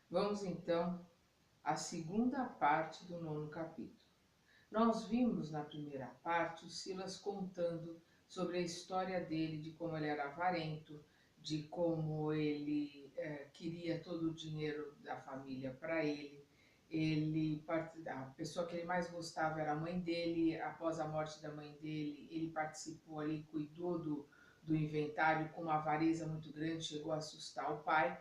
Vamos então à segunda parte do 9º capítulo. Nós vimos na primeira parte o Silas contando sobre a história dele, de como ele era avarento, de como ele queria todo o dinheiro da família para ele. A pessoa que ele mais gostava era a mãe dele. Após a morte da mãe dele, ele participou ali, cuidou do inventário com uma avareza muito grande, chegou a assustar o pai.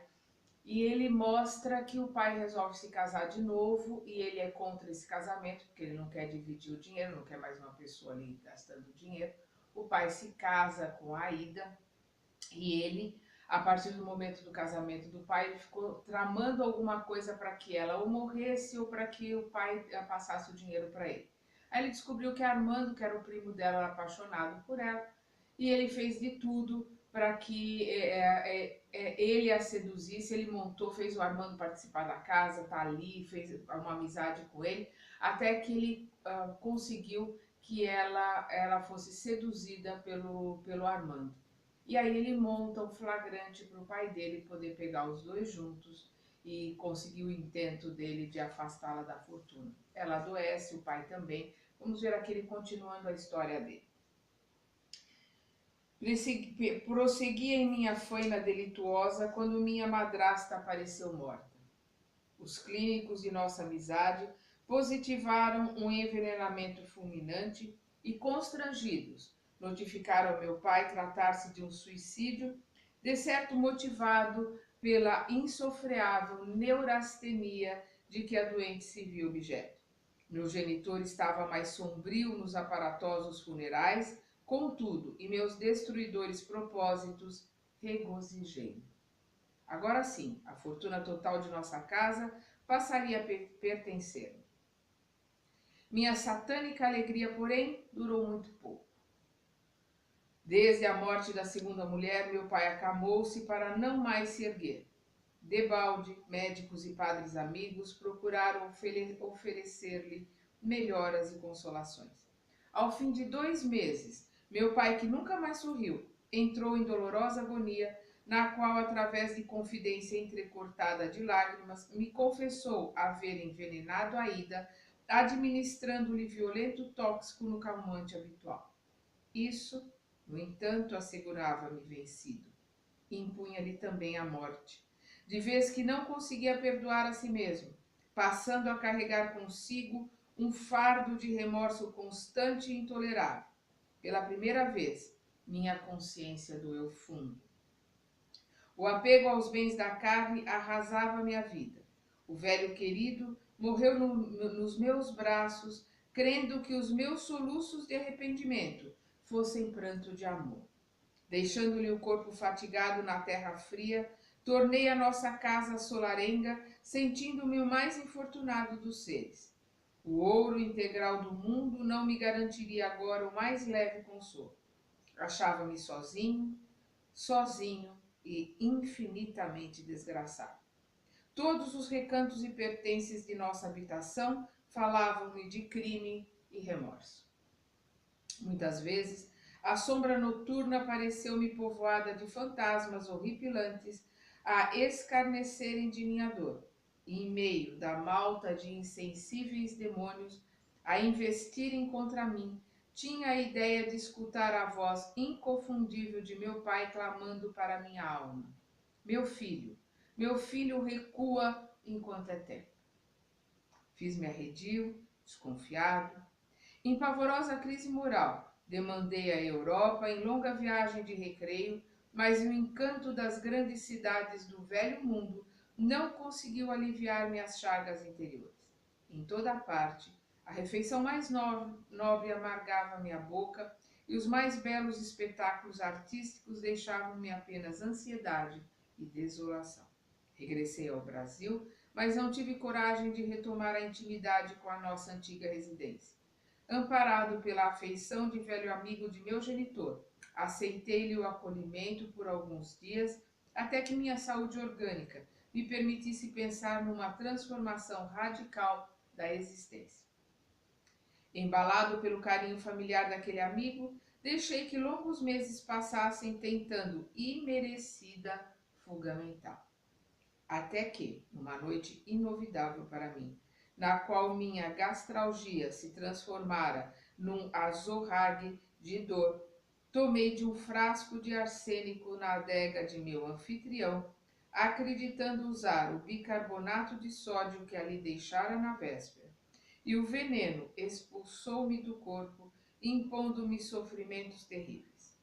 E ele mostra que o pai resolve se casar de novo e ele é contra esse casamento, porque ele não quer dividir o dinheiro, não quer mais uma pessoa ali gastando dinheiro. O pai se casa com a Aida e ele, a partir do momento do casamento do pai, ele ficou tramando alguma coisa para que ela ou morresse ou para que o pai passasse o dinheiro para ele. Aí ele descobriu que Armando, que era o primo dela, era apaixonado por ela e ele fez de tudo para que ele a seduzisse. Ele montou, fez o Armando participar da casa, tá ali, fez uma amizade com ele, até que ele conseguiu que ela fosse seduzida pelo Armando. E aí ele monta um flagrante para o pai dele poder pegar os dois juntos e conseguir o intento dele de afastá-la da fortuna. Ela adoece, o pai também. Vamos ver aqui ele continuando a história dele. Prosseguia em minha faina delituosa quando minha madrasta apareceu morta. Os clínicos de nossa amizade positivaram um envenenamento fulminante e, constrangidos, notificaram ao meu pai tratar-se de um suicídio, de certo motivado pela insofreável neurastenia de que a doente se viu objeto. Meu genitor estava mais sombrio nos aparatosos funerais, contudo, em meus destruidores propósitos, regozijei-me. Agora sim, a fortuna total de nossa casa passaria a pertencer-me. Minha satânica alegria, porém, durou muito pouco. Desde a morte da segunda mulher, meu pai acamou-se para não mais se erguer. Debalde, médicos e padres amigos procuraram oferecer-lhe melhoras e consolações. Ao fim de 2 meses, meu pai, que nunca mais sorriu, entrou em dolorosa agonia, na qual, através de confidência entrecortada de lágrimas, me confessou haver envenenado a Ida, administrando-lhe violento tóxico no calmante habitual. Isso, no entanto, assegurava-me vencido. Impunha-lhe também a morte, de vez que não conseguia perdoar a si mesmo, passando a carregar consigo um fardo de remorso constante e intolerável. Pela primeira vez, minha consciência doeu fundo. O apego aos bens da carne arrasava minha vida. O velho querido morreu nos meus braços, crendo que os meus soluços de arrependimento fossem pranto de amor. Deixando-lhe o corpo fatigado na terra fria, tornei a nossa casa solarenga, sentindo-me o mais infortunado dos seres. O ouro integral do mundo não me garantiria agora o mais leve consolo. Achava-me sozinho e infinitamente desgraçado. Todos os recantos e pertences de nossa habitação falavam-me de crime e remorso. Muitas vezes, a sombra noturna pareceu-me povoada de fantasmas horripilantes a escarnecerem de minha dor, e em meio da malta de insensíveis demônios a investirem contra mim, tinha a ideia de escutar a voz inconfundível de meu pai clamando para minha alma: meu filho recua enquanto é tempo. Fiz-me arredio, desconfiado. Em pavorosa crise moral, demandei a Europa em longa viagem de recreio, mas o encanto das grandes cidades do velho mundo não conseguiu aliviar minhas chagas interiores. Em toda a parte, a refeição mais nobre amargava minha boca e os mais belos espetáculos artísticos deixavam-me apenas ansiedade e desolação. Regressei ao Brasil, mas não tive coragem de retomar a intimidade com a nossa antiga residência. Amparado pela afeição de velho amigo de meu genitor, aceitei-lhe o acolhimento por alguns dias, até que minha saúde orgânica me permitisse pensar numa transformação radical da existência. Embalado pelo carinho familiar daquele amigo, deixei que longos meses passassem tentando imerecida fuga mental. Até que, numa noite inovidável para mim, na qual minha gastralgia se transformara num azorrague de dor, tomei de um frasco de arsênico na adega de meu anfitrião, acreditando usar o bicarbonato de sódio que ali deixara na véspera. E o veneno expulsou-me do corpo, impondo-me sofrimentos terríveis.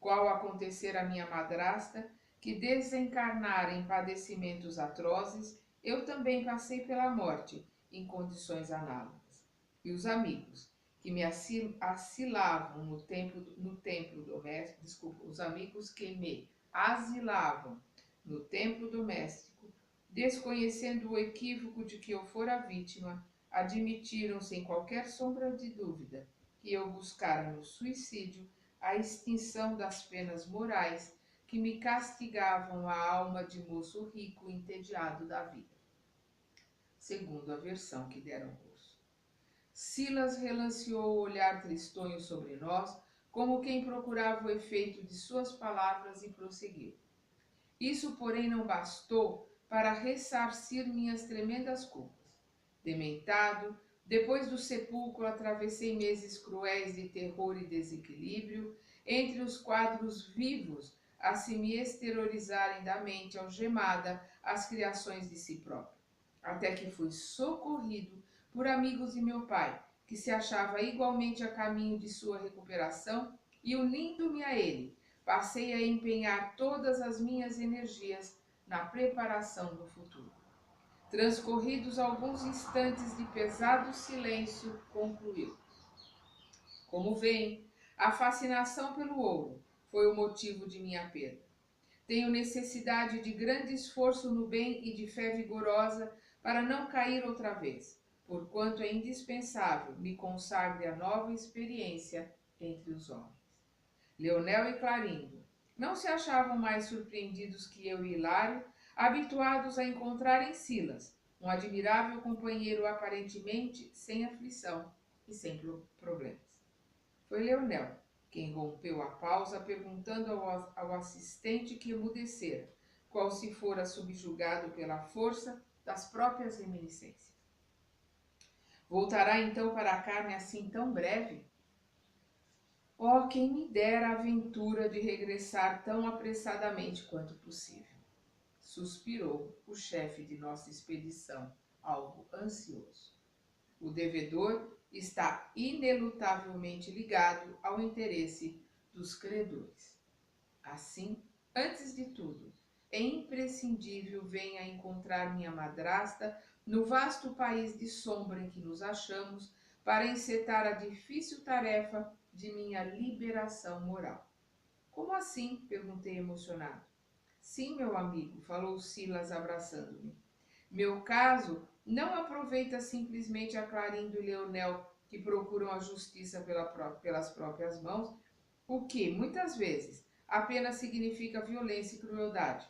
Qual acontecer à minha madrasta, que desencarnara em padecimentos atrozes, eu também passei pela morte em condições análogas. E os amigos que me asilavam no templo doméstico, desculpa, os amigos que me asilavam no templo doméstico, desconhecendo o equívoco de que eu fora vítima, admitiram sem qualquer sombra de dúvida que eu buscara no suicídio a extinção das penas morais que me castigavam a alma de moço rico entediado da vida, segundo a versão que deram curso. Silas relanceou o olhar tristonho sobre nós, como quem procurava o efeito de suas palavras, e prosseguiu. Isso, porém, não bastou para ressarcir minhas tremendas culpas. Dementado, depois do sepulcro atravessei meses cruéis de terror e desequilíbrio, entre os quadros vivos a se me exteriorizarem da mente algemada as criações de si próprio, até que fui socorrido por amigos de meu pai, que se achava igualmente a caminho de sua recuperação, e unindo-me a ele, passei a empenhar todas as minhas energias na preparação do futuro. Transcorridos alguns instantes de pesado silêncio, concluiu. Como veem, a fascinação pelo ouro foi o motivo de minha perda. Tenho necessidade de grande esforço no bem e de fé vigorosa para não cair outra vez, porquanto é indispensável me consagre a nova experiência entre os homens. Leonel e Clarindo não se achavam mais surpreendidos que eu e Hilário, habituados a encontrar em Silas um admirável companheiro aparentemente sem aflição e sem problemas. Foi Leonel quem rompeu a pausa, perguntando ao assistente que emudecera, qual se fora subjugado pela força das próprias reminiscências. Voltará então para a carne assim tão breve? Oh, quem me dera a aventura de regressar tão apressadamente quanto possível! Suspirou o chefe de nossa expedição, algo ansioso. O devedor está inelutavelmente ligado ao interesse dos credores. Assim, antes de tudo, é imprescindível venha encontrar minha madrasta no vasto país de sombra em que nos achamos, para encetar a difícil tarefa de minha liberação moral. Como assim? Perguntei emocionado. Sim, meu amigo, falou Silas abraçando-me. Meu caso não aproveita simplesmente a Clarindo e Leonel, que procuram a justiça pelas próprias mãos, o que, muitas vezes, apenas significa violência e crueldade,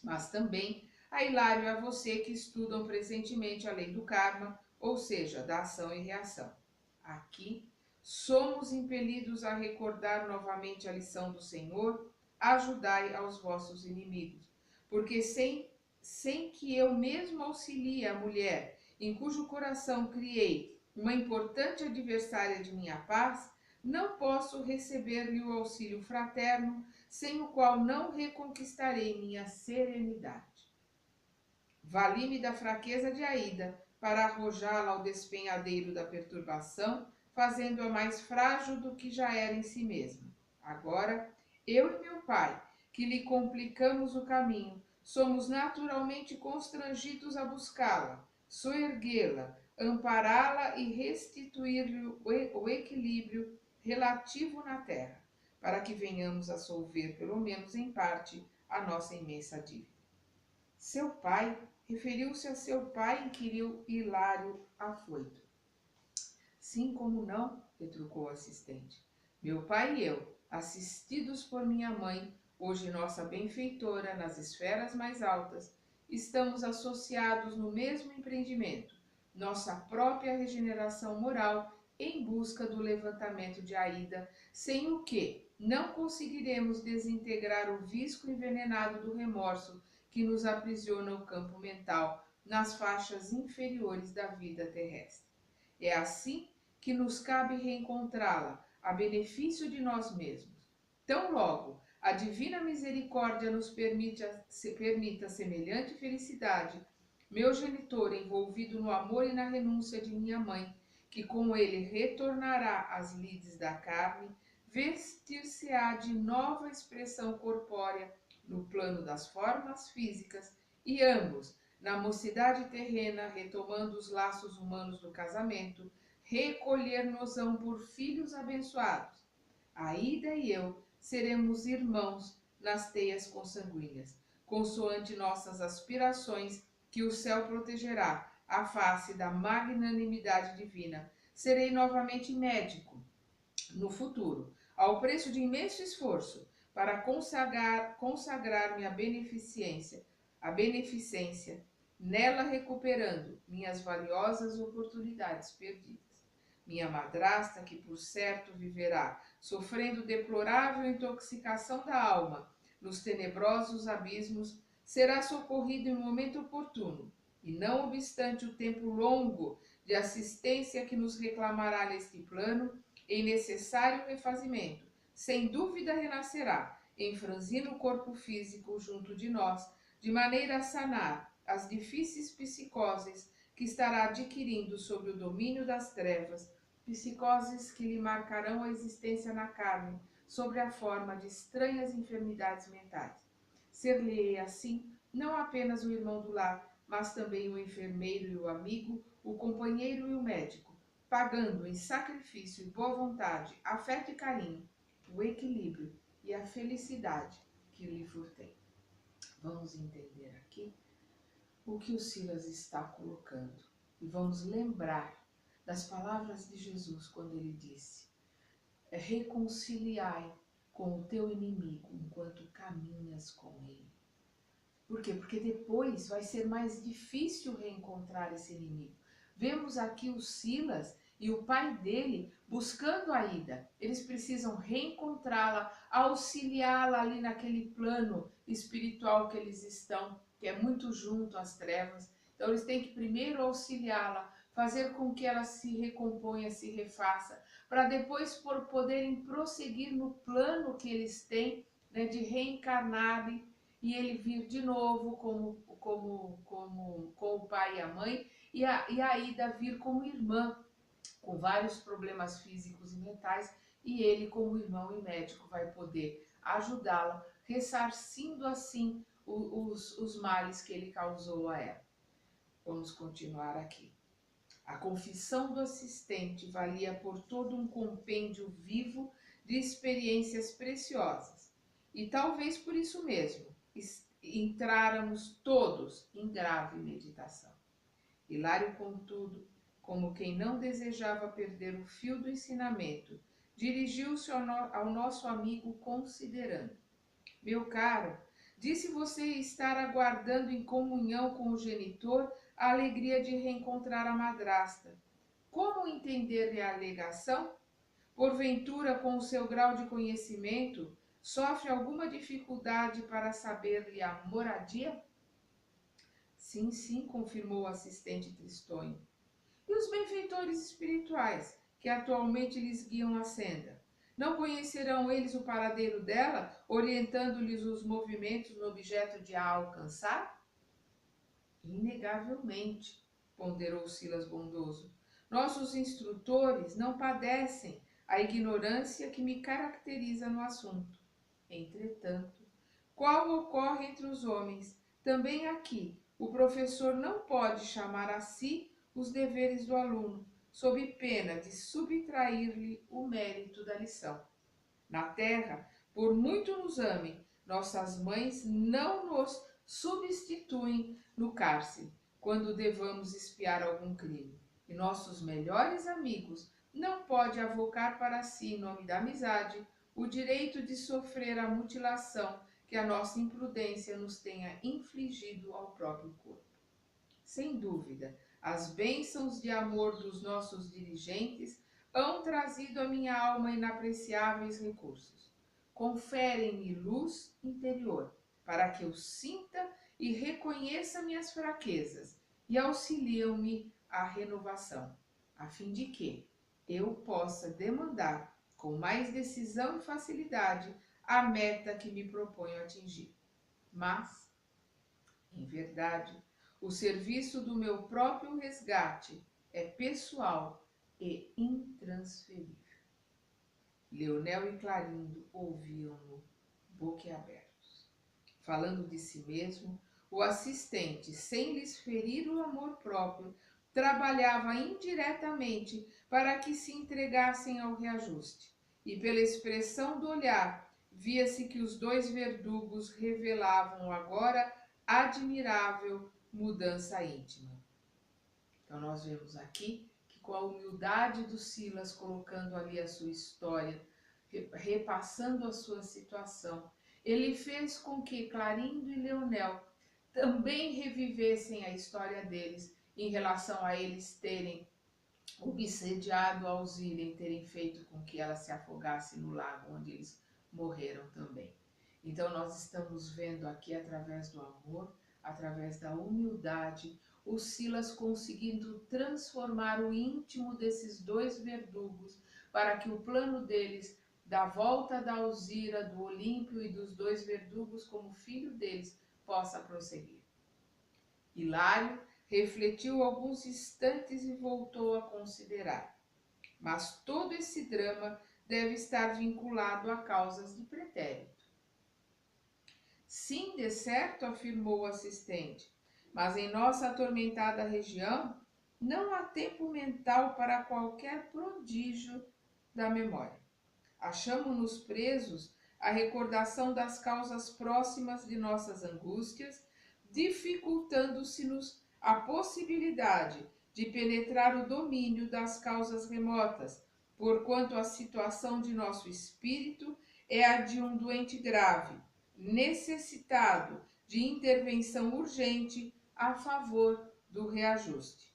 mas também a Hilário e a você que estudam presentemente a lei do karma, ou seja, da ação e reação. Aqui, somos impelidos a recordar novamente a lição do Senhor: ajudai aos vossos inimigos, porque sem que eu mesmo auxilie a mulher em cujo coração criei uma importante adversária de minha paz, não posso receber-lhe o auxílio fraterno, sem o qual não reconquistarei minha serenidade. Vali-me da fraqueza de Aida para arrojá-la ao despenhadeiro da perturbação, fazendo-a mais frágil do que já era em si mesma. Agora, eu e meu pai, que lhe complicamos o caminho, somos naturalmente constrangidos a buscá-la, soerguê-la, ampará-la e restituir-lhe o equilíbrio relativo na terra, para que venhamos a solver, pelo menos em parte, a nossa imensa dívida. Seu pai? Referiu-se a seu pai? Inquiriu Hilário afoito. Sim, como não? Retrucou o assistente. Meu pai e eu, assistidos por minha mãe, hoje nossa benfeitora nas esferas mais altas, estamos associados no mesmo empreendimento, nossa própria regeneração moral em busca do levantamento de Aida, sem o que não conseguiremos desintegrar o visco envenenado do remorso que nos aprisiona o campo mental nas faixas inferiores da vida terrestre. É assim que nos cabe reencontrá-la, a benefício de nós mesmos. Tão logo a divina misericórdia nos permita semelhante felicidade, meu genitor, envolvido no amor e na renúncia de minha mãe, que com ele retornará às lides da carne, vestir-se-á de nova expressão corpórea no plano das formas físicas, e ambos, na mocidade terrena, retomando os laços humanos do casamento, recolher-nos-ão por filhos abençoados. Aida e eu seremos irmãos nas teias consanguíneas, consoante nossas aspirações, que o céu protegerá a face da magnanimidade divina. Serei novamente médico no futuro, ao preço de imenso esforço, para consagrar-me à beneficência, nela recuperando minhas valiosas oportunidades perdidas. Minha madrasta, que por certo viverá, sofrendo deplorável intoxicação da alma, nos tenebrosos abismos, será socorrida em momento oportuno, e não obstante o tempo longo de assistência que nos reclamará neste plano, em necessário refazimento, sem dúvida renascerá, em franzino corpo físico junto de nós, de maneira a sanar as difíceis psicoses que estará adquirindo sob o domínio das trevas, psicoses que lhe marcarão a existência na carne, sob a forma de estranhas enfermidades mentais. Ser-lhe assim não apenas o irmão do lar, mas também o enfermeiro e o amigo, o companheiro e o médico, pagando em sacrifício e boa vontade, afeto e carinho, o equilíbrio e a felicidade que lhe furtei. Vamos entender aqui o que o Silas está colocando e vamos lembrar das palavras de Jesus quando ele disse: reconciliai com o teu inimigo enquanto caminhas com ele. Por quê? Porque depois vai ser mais difícil reencontrar esse inimigo. Vemos aqui o Silas e o pai dele buscando a Ida. Eles precisam reencontrá-la, auxiliá-la ali naquele plano espiritual que eles estão, que é muito junto às trevas. Então eles têm que primeiro auxiliá-la, fazer com que ela se recomponha, se refaça, para depois poderem prosseguir no plano que eles têm, né, de reencarnarem e ele vir de novo com o pai e a mãe, e a Ida vir como irmã, com vários problemas físicos e mentais, e ele como irmão e médico vai poder ajudá-la, ressarcindo assim os males que ele causou a ela. Vamos continuar aqui. A confissão do assistente valia por todo um compêndio vivo de experiências preciosas, e talvez por isso mesmo entráramos todos em grave meditação. Hilário, contudo, como quem não desejava perder o fio do ensinamento, dirigiu-se ao nosso amigo considerando: meu caro, disse você estar aguardando em comunhão com o genitor a alegria de reencontrar a madrasta. Como entender-lhe a alegação? Porventura, com o seu grau de conhecimento, sofre alguma dificuldade para saber-lhe a moradia? Sim, sim, confirmou o assistente tristonho. E os benfeitores espirituais, que atualmente lhes guiam a senda? Não conhecerão eles o paradeiro dela, orientando-lhes os movimentos no objeto de a alcançar? Inegavelmente, ponderou Silas bondoso. Nossos instrutores não padecem a ignorância que me caracteriza no assunto. Entretanto, qual ocorre entre os homens, também aqui, o professor não pode chamar a si os deveres do aluno, sob pena de subtrair-lhe o mérito da lição. Na terra, por muito nos amem, nossas mães não nos substituem no cárcere, quando devamos espiar algum crime, e nossos melhores amigos não pode avocar para si, em nome da amizade, o direito de sofrer a mutilação que a nossa imprudência nos tenha infligido ao próprio corpo. Sem dúvida, as bênçãos de amor dos nossos dirigentes hão trazido à minha alma inapreciáveis recursos. Conferem-me luz interior, para que eu sinta e reconheça minhas fraquezas e auxiliam-me à renovação, a fim de que eu possa demandar com mais decisão e facilidade a meta que me proponho atingir. Mas, em verdade, o serviço do meu próprio resgate é pessoal e intransferível. Leonel e Clarindo ouviam-no boquiabertos. Falando de si mesmo, o assistente, sem lhes ferir o amor próprio, trabalhava indiretamente para que se entregassem ao reajuste. E pela expressão do olhar, via-se que os dois verdugos revelavam agora admirável mudança íntima. Então nós vemos aqui que com a humildade do Silas, colocando ali a sua história, repassando a sua situação, ele fez com que Clarindo e Leonel também revivessem a história deles em relação a eles terem obsediado a Alzira e terem feito com que ela se afogasse no lago onde eles morreram também. Então nós estamos vendo aqui, através do amor, através da humildade, o Silas conseguindo transformar o íntimo desses dois verdugos para que o plano deles, da volta da Alzira, do Olímpio e dos dois verdugos como filho deles, possa prosseguir. Hilário refletiu alguns instantes e voltou a considerar. Mas todo esse drama deve estar vinculado a causas de pretérito. Sim, de certo, afirmou o assistente, mas em nossa atormentada região não há tempo mental para qualquer prodígio da memória. Achamo-nos presos à recordação das causas próximas de nossas angústias, dificultando-se-nos a possibilidade de penetrar o domínio das causas remotas, porquanto a situação de nosso espírito é a de um doente grave, necessitado de intervenção urgente a favor do reajuste.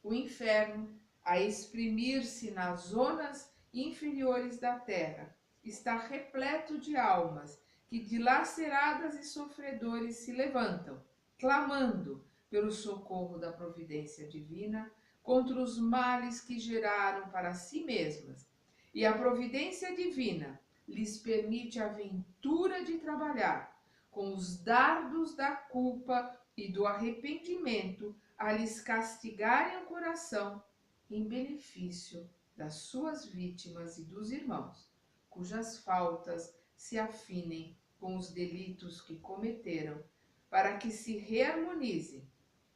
O inferno, a exprimir-se nas zonas inferiores da terra, está repleto de almas que, dilaceradas e sofredores, se levantam, clamando pelo socorro da providência divina contra os males que geraram para si mesmas. E a providência divina lhes permite a ventura de trabalhar com os dardos da culpa e do arrependimento a lhes castigarem o coração em benefício das suas vítimas e dos irmãos, cujas faltas se afinem com os delitos que cometeram, para que se reharmonize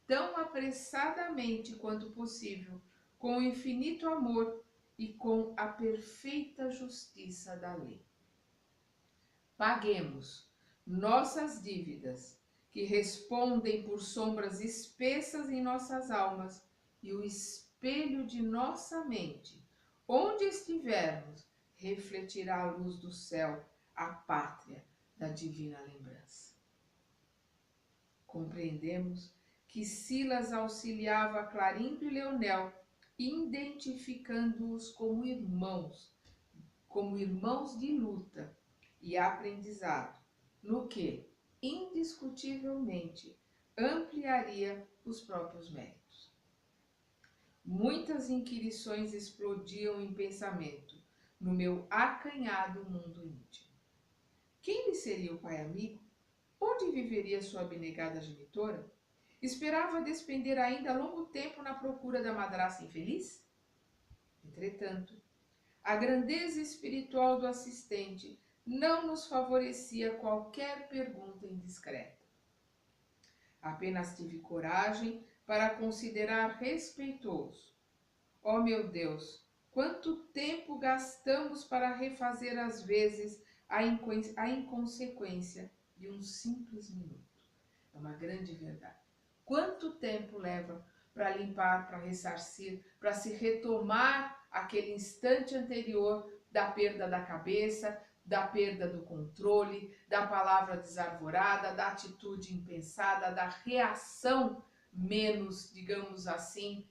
tão apressadamente quanto possível com o infinito amor e com a perfeita justiça da lei. Paguemos nossas dívidas, que respondem por sombras espessas em nossas almas, e o espelho de nossa mente, onde estivermos, refletirá a luz do céu, a pátria da divina lembrança. Compreendemos que Silas auxiliava Clarindo e Leonel, identificando-os como irmãos de luta e aprendizado, no que, indiscutivelmente, ampliaria os próprios méritos. Muitas inquirições explodiam em pensamento no meu acanhado mundo íntimo. Quem lhe seria o pai amigo? Onde viveria sua abnegada genitora? Esperava despender ainda longo tempo na procura da madrasta infeliz? Entretanto, a grandeza espiritual do assistente não nos favorecia qualquer pergunta indiscreta. Apenas tive coragem para considerar respeitoso. Ó meu Deus, quanto tempo gastamos para refazer às vezes a inconsequência de um simples minuto. É uma grande verdade. Quanto tempo leva para limpar, para ressarcir, para se retomar aquele instante anterior da perda da cabeça, da perda do controle, da palavra desarvorada, da atitude impensada, da reação menos, digamos assim,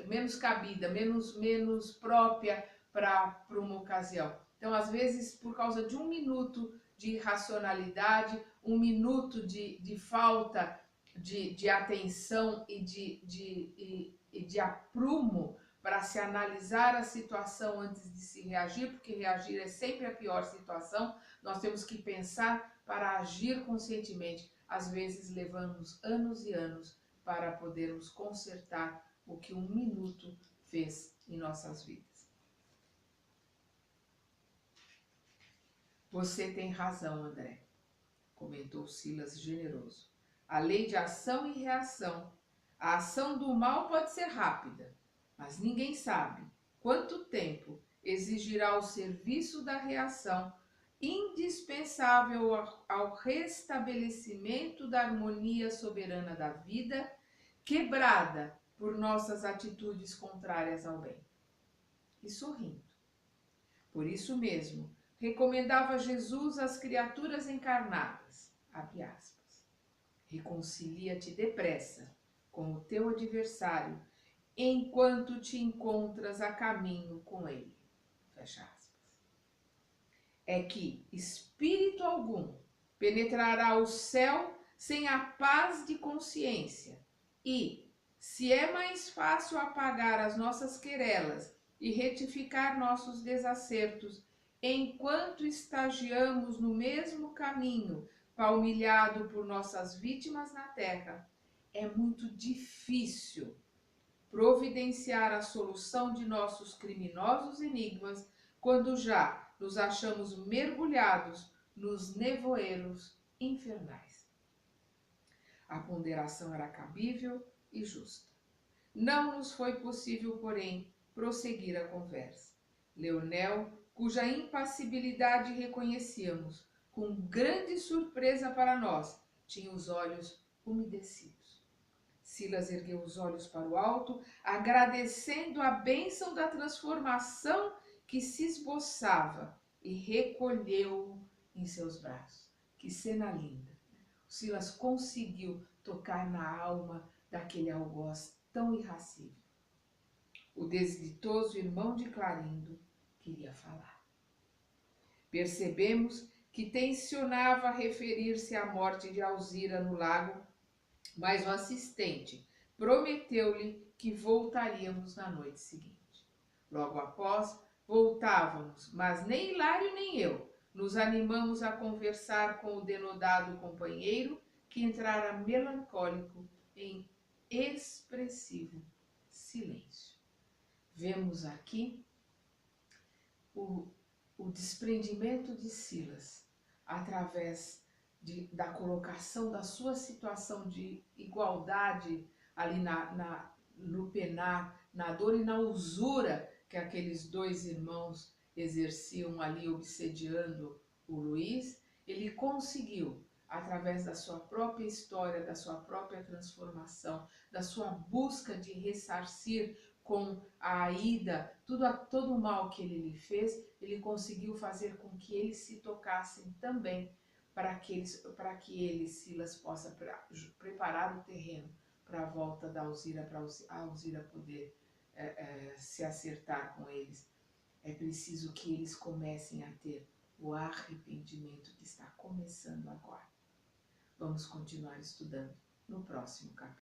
menos cabida, menos própria para uma ocasião. Então, às vezes, por causa de um minuto de irracionalidade um minuto de falta de atenção e de aprumo para se analisar a situação antes de se reagir, porque reagir é sempre a pior situação. Nós temos que pensar para agir conscientemente. Às vezes levamos anos e anos para podermos consertar o que um minuto fez em nossas vidas. Você tem razão, André, comentou Silas generoso. A lei de ação e reação. A ação do mal pode ser rápida, mas ninguém sabe quanto tempo exigirá o serviço da reação, indispensável ao restabelecimento da harmonia soberana da vida, quebrada por nossas atitudes contrárias ao bem. E sorrindo. Por isso mesmo, recomendava Jesus às criaturas encarnadas, abre aspas, reconcilia-te depressa com o teu adversário, enquanto te encontras a caminho com ele, fecha aspas. É que espírito algum penetrará o céu sem a paz de consciência e, se é mais fácil apagar as nossas querelas e retificar nossos desacertos, enquanto estagiamos no mesmo caminho, palmilhado por nossas vítimas na terra, é muito difícil providenciar a solução de nossos criminosos enigmas quando já nos achamos mergulhados nos nevoeiros infernais. A ponderação era cabível e justa. Não nos foi possível, porém, prosseguir a conversa. Leonel, cuja impassibilidade reconhecíamos, com grande surpresa para nós, tinha os olhos umedecidos. Silas ergueu os olhos para o alto, agradecendo a bênção da transformação que se esboçava, e recolheu-o em seus braços. Que cena linda! O Silas conseguiu tocar na alma daquele algoz tão irracível. O desditoso irmão de Clarindo queria falar. Percebemos que tencionava referir-se à morte de Alzira no lago, mas o assistente prometeu-lhe que voltaríamos na noite seguinte. Logo após, voltávamos, mas nem Hilário nem eu nos animamos a conversar com o denodado companheiro, que entrara melancólico em expressivo silêncio. Vemos aqui o desprendimento de Silas através da colocação da sua situação de igualdade ali no penar, na dor e na usura que aqueles dois irmãos exerciam ali obsediando o Luiz. Ele conseguiu, através da sua própria história, da sua própria transformação, da sua busca de ressarcir com a ida, todo o mal que ele lhe fez, ele conseguiu fazer com que eles se tocassem também, para que ele, Silas, possa preparar o terreno para a volta da Alzira, para a Alzira poder se acertar com eles. É preciso que eles comecem a ter o arrependimento que está começando agora. Vamos continuar estudando no próximo capítulo.